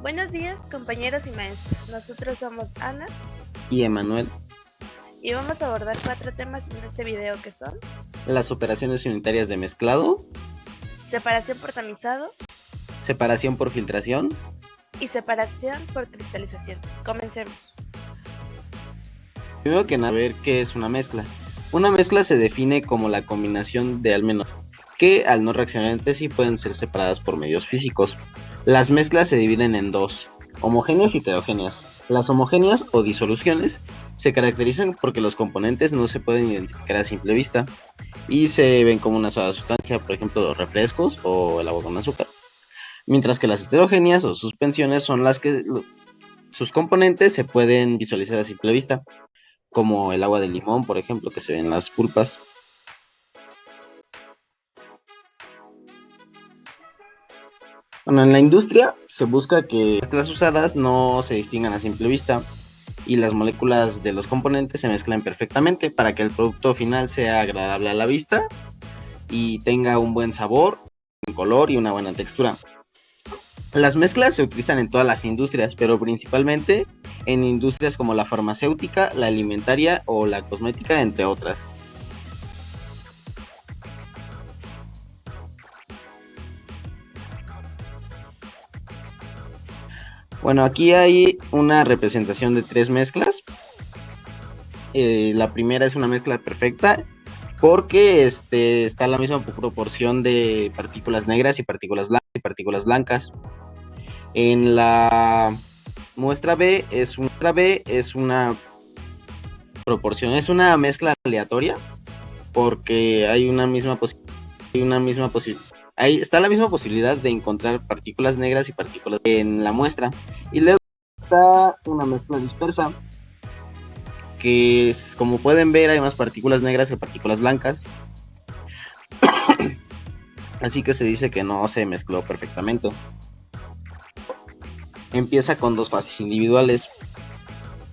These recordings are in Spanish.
Buenos días, compañeros y maestros. Nosotros somos Ana Y Emanuel, y vamos a abordar 4 temas en este video que son las operaciones unitarias de mezclado, separación por tamizado separación por filtración. y separación por cristalización. Comencemos. Primero que nada, ver qué es una mezcla. Una mezcla se define como la combinación de al menos que al no reaccionar entre sí pueden ser separadas por medios físicos. Las mezclas se dividen en dos, homogéneas y heterogéneas. Las homogéneas o disoluciones se caracterizan porque los componentes no se pueden identificar a simple vista y se ven como una sola sustancia, por ejemplo los refrescos o el agua con azúcar. Mientras que las heterogéneas o suspensiones son las que sus componentes se pueden visualizar a simple vista, como el agua de limón, por ejemplo, que se ve en las pulpas. Bueno, en la industria se busca que las usadas no se distingan a simple vista y las moléculas de los componentes se mezclan perfectamente para que el producto final sea agradable a la vista y tenga un buen sabor, un color y una buena textura. Las mezclas se utilizan en todas las industrias, pero principalmente en industrias como la farmacéutica, la alimentaria o la cosmética, entre otras. Bueno, aquí hay una representación de 3 mezclas. La primera es una mezcla perfecta porque está la misma proporción de partículas negras y partículas blancas. En la muestra B es una proporción, es una mezcla aleatoria porque hay una misma ahí está la misma posibilidad de encontrar partículas negras y partículas en la muestra. Y luego está una mezcla dispersa que es, como pueden ver, hay más partículas negras que partículas blancas. Así que se dice que no se mezcló perfectamente. Empieza con 2 fases individuales.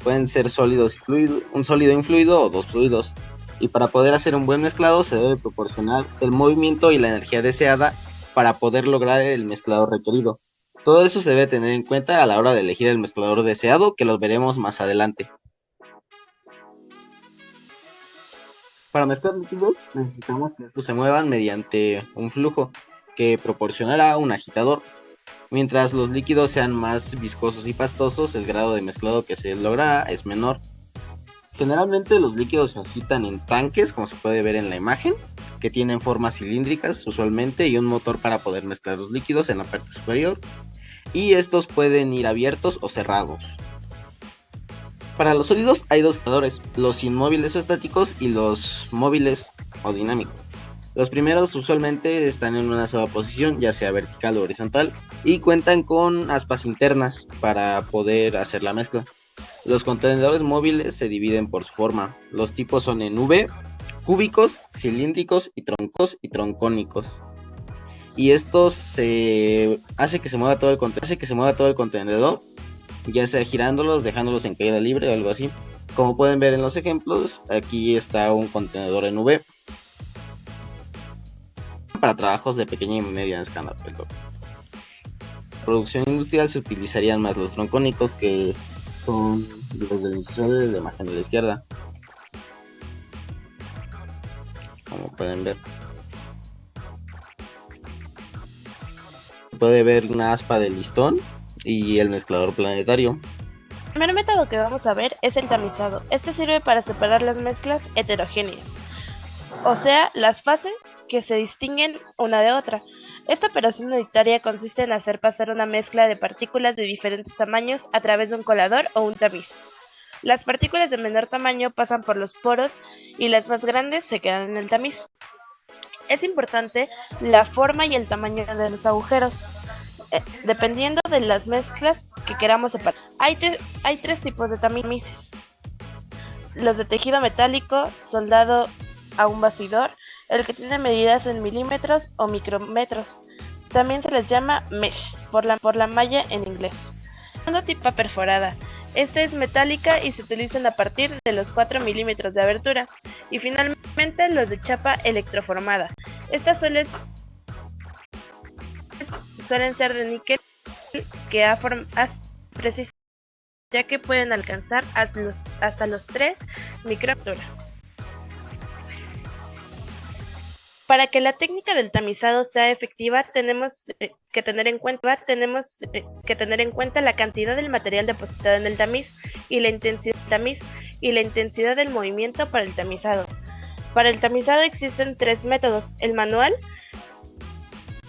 Pueden ser sólidos y fluidos, un sólido y un fluido o 2 fluidos. Y para poder hacer un buen mezclado se debe proporcionar el movimiento y la energía deseada para poder lograr el mezclado requerido. Todo eso se debe tener en cuenta a la hora de elegir el mezclador deseado, que los veremos más adelante. Para mezclar líquidos necesitamos que estos se muevan mediante un flujo que proporcionará un agitador. Mientras los líquidos sean más viscosos y pastosos, el grado de mezclado que se logrará es menor. Generalmente los líquidos se agitan en tanques, como se puede ver en la imagen, que tienen formas cilíndricas usualmente y un motor para poder mezclar los líquidos en la parte superior. Y estos pueden ir abiertos o cerrados. Para los sólidos hay 2 generadores, los inmóviles o estáticos y los móviles o dinámicos. Los primeros usualmente están en una sola posición, ya sea vertical o horizontal, y cuentan con aspas internas para poder hacer la mezcla. Los contenedores móviles se dividen por su forma. Los tipos son en V, cúbicos, cilíndricos y troncónicos. Y estos hace que se mueva todo el contenedor, ya sea girándolos, dejándolos en caída libre o algo así. Como pueden ver en los ejemplos, aquí está un contenedor en V para trabajos de pequeña y mediana escala. En la producción industrial se utilizarían más los troncónicos, que son los de la imagen de la izquierda, como pueden ver. Puede ver una aspa de listón y el mezclador planetario. El primer método que vamos a ver es el tamizado. Este sirve para separar las mezclas heterogéneas, o sea, las fases que se distinguen una de otra. Esta operación unitaria consiste en hacer pasar una mezcla de partículas de diferentes tamaños a través de un colador o un tamiz. Las partículas de menor tamaño pasan por los poros y las más grandes se quedan en el tamiz. Es importante la forma y el tamaño de los agujeros, dependiendo de las mezclas que queramos separar. Hay 3 tipos de tamices: los de tejido metálico, soldado a un bastidor, el que tiene medidas en milímetros o micrómetros. También se les llama mesh, por la malla en inglés. Segundo tipo, perforada. Esta es metálica y se utilizan a partir de los 4 milímetros de abertura. Y finalmente los de chapa electroformada. Estas suelen ser de níquel que ha preciso, ya que pueden alcanzar hasta los 3 micrómetros. Para que la técnica del tamizado sea efectiva, tenemos que tener en cuenta la cantidad del material depositado en el tamiz y la intensidad del movimiento para el tamizado. Para el tamizado existen 3 métodos: el manual,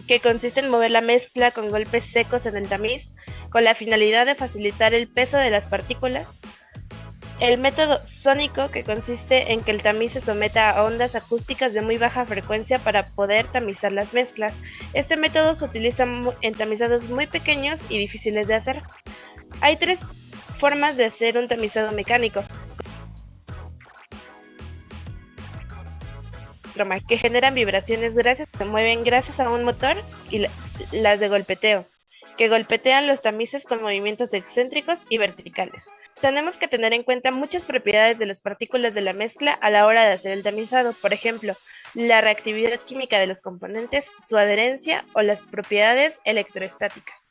que consiste en mover la mezcla con golpes secos en el tamiz, con la finalidad de facilitar el peso de las partículas; el método sónico, que consiste en que el tamiz se someta a ondas acústicas de muy baja frecuencia para poder tamizar las mezclas. Este método se utiliza en tamizados muy pequeños y difíciles de hacer. Hay 3 formas de hacer un tamizado mecánico, que generan vibraciones se mueven gracias a un motor, y las de golpeteo, que golpetean los tamices con movimientos excéntricos y verticales. Tenemos que tener en cuenta muchas propiedades de las partículas de la mezcla a la hora de hacer el tamizado, por ejemplo, la reactividad química de los componentes, su adherencia o las propiedades electrostáticas.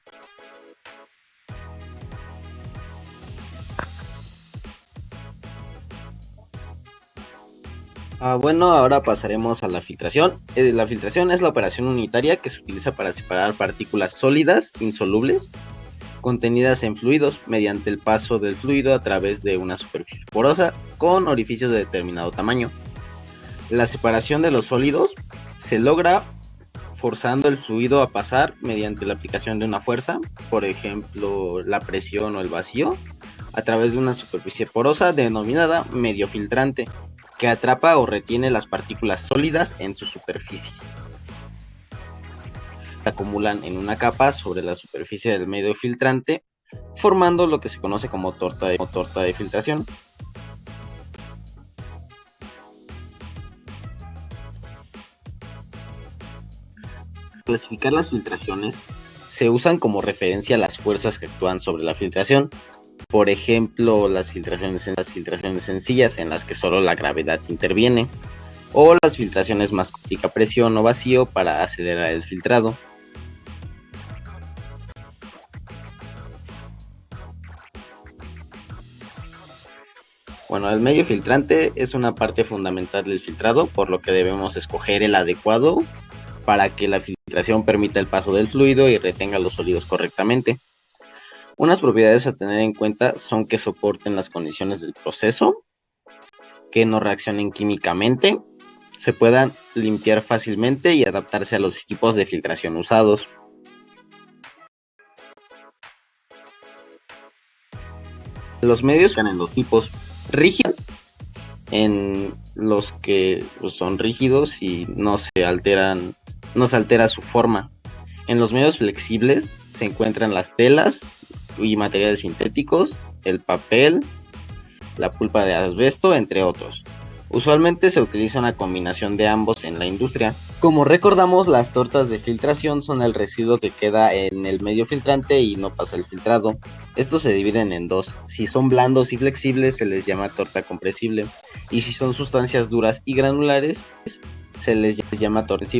Bueno, ahora pasaremos a la filtración. La filtración es la operación unitaria que se utiliza para separar partículas sólidas, insolubles, contenidas en fluidos, mediante el paso del fluido a través de una superficie porosa con orificios de determinado tamaño. La separación de los sólidos se logra forzando el fluido a pasar mediante la aplicación de una fuerza, por ejemplo la presión o el vacío, a través de una superficie porosa denominada medio filtrante, que atrapa o retiene las partículas sólidas en su superficie. Se acumulan en una capa sobre la superficie del medio filtrante, formando lo que se conoce como torta de filtración. Clasificar las filtraciones se usan como referencia a las fuerzas que actúan sobre la filtración. Por ejemplo, las filtraciones sencillas, en las que solo la gravedad interviene, o las filtraciones más con presión o vacío para acelerar el filtrado. Bueno, el medio filtrante es una parte fundamental del filtrado, por lo que debemos escoger el adecuado para que la filtración permita el paso del fluido y retenga los sólidos correctamente. Unas propiedades a tener en cuenta son que soporten las condiciones del proceso, que no reaccionen químicamente, se puedan limpiar fácilmente y adaptarse a los equipos de filtración usados. Los medios están en dos tipos: rígidos, en los que son rígidos y no se altera su forma. En los medios flexibles se encuentran las telas y materiales sintéticos, el papel, la pulpa de asbesto, entre otros. Usualmente se utiliza una combinación de ambos en la industria. Como recordamos, las tortas de filtración son el residuo que queda en el medio filtrante y no pasa el filtrado. Estos se dividen en dos: si son blandos y flexibles se les llama torta compresible, y si son sustancias duras y granulares se les llama tortas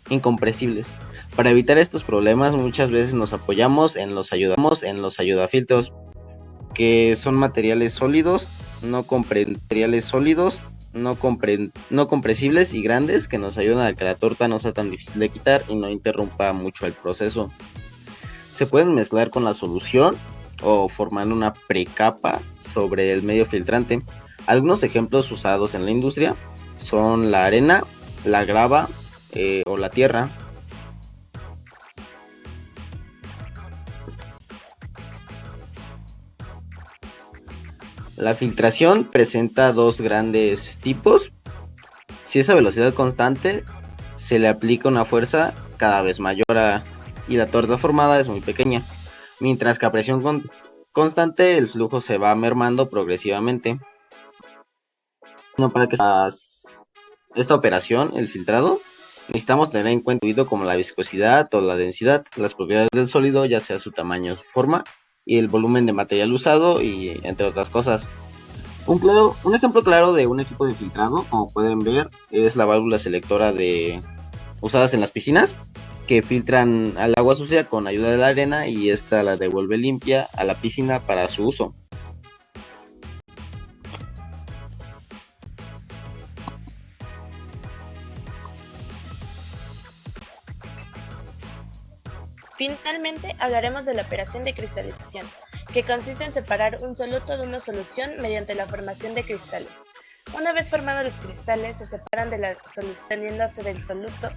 incompresibles. Para evitar estos problemas, muchas veces nos apoyamos en los ayudafiltros, que son materiales sólidos, no compresibles y grandes, que nos ayudan a que la torta no sea tan difícil de quitar y no interrumpa mucho el proceso. Se pueden mezclar con la solución o formar una precapa sobre el medio filtrante. Algunos ejemplos usados en la industria son la arena, la grava o la tierra. La filtración presenta dos grandes tipos. Si es a velocidad constante, se le aplica una fuerza cada vez mayor y la torta formada es muy pequeña, mientras que a presión constante el flujo se va mermando progresivamente. Bueno, para que esta operación, el filtrado, necesitamos tener en cuenta fluido como la viscosidad o la densidad, las propiedades del sólido, ya sea su tamaño, su forma y el volumen de material usado, y entre otras cosas. Un ejemplo claro de un equipo de filtrado, como pueden ver, es la válvula selectora usadas en las piscinas, que filtran al agua sucia con ayuda de la arena y esta la devuelve limpia a la piscina para su uso. Finalmente, hablaremos de la operación de cristalización, que consiste en separar un soluto de una solución mediante la formación de cristales. Una vez formados los cristales, se separan de la solución teniéndose del soluto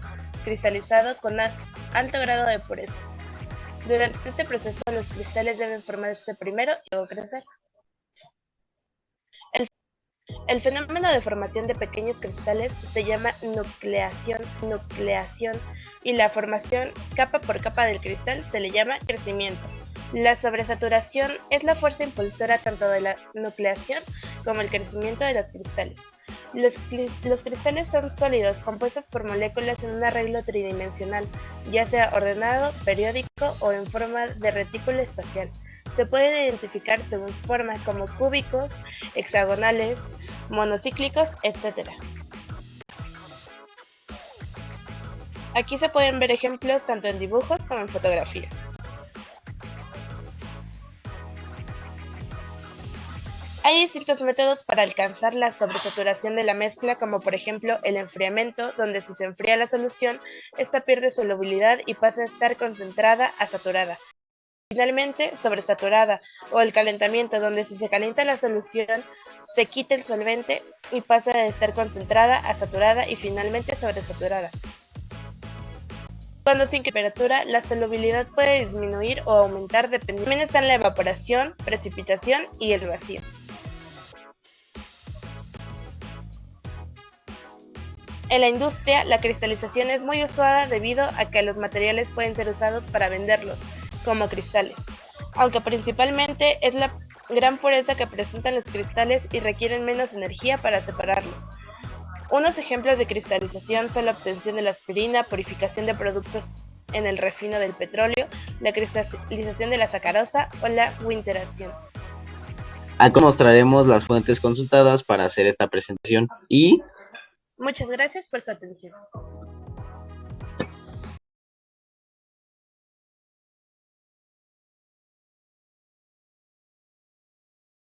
cristalizado con alto grado de pureza. Durante este proceso, los cristales deben formarse primero y luego crecer. El fenómeno de formación de pequeños cristales se llama nucleación, y la formación capa por capa del cristal se le llama crecimiento. La sobresaturación es la fuerza impulsora tanto de la nucleación como el crecimiento de los cristales. Los cristales son sólidos compuestos por moléculas en un arreglo tridimensional, ya sea ordenado, periódico o en forma de retículo espacial. Se pueden identificar según su forma como cúbicos, hexagonales, monocíclicos, etc. Aquí se pueden ver ejemplos tanto en dibujos como en fotografías. Hay distintos métodos para alcanzar la sobresaturación de la mezcla, como por ejemplo el enfriamiento, donde si se enfría la solución, esta pierde solubilidad y pasa a estar concentrada a saturada. Finalmente, sobresaturada, o el calentamiento, donde si se calienta la solución, se quita el solvente y pasa de estar concentrada a saturada y finalmente sobresaturada. Cuando se incrementa la temperatura, la solubilidad puede disminuir o aumentar dependiendo. También están la evaporación, precipitación y el vacío. En la industria, la cristalización es muy usada debido a que los materiales pueden ser usados para venderlos, como cristales, aunque principalmente es la gran pureza que presentan los cristales y requieren menos energía para separarlos. Unos ejemplos de cristalización son la obtención de la aspirina, purificación de productos en el refino del petróleo, la cristalización de la sacarosa o la winteración. Acá mostraremos las fuentes consultadas para hacer esta presentación y Muchas gracias por su atención.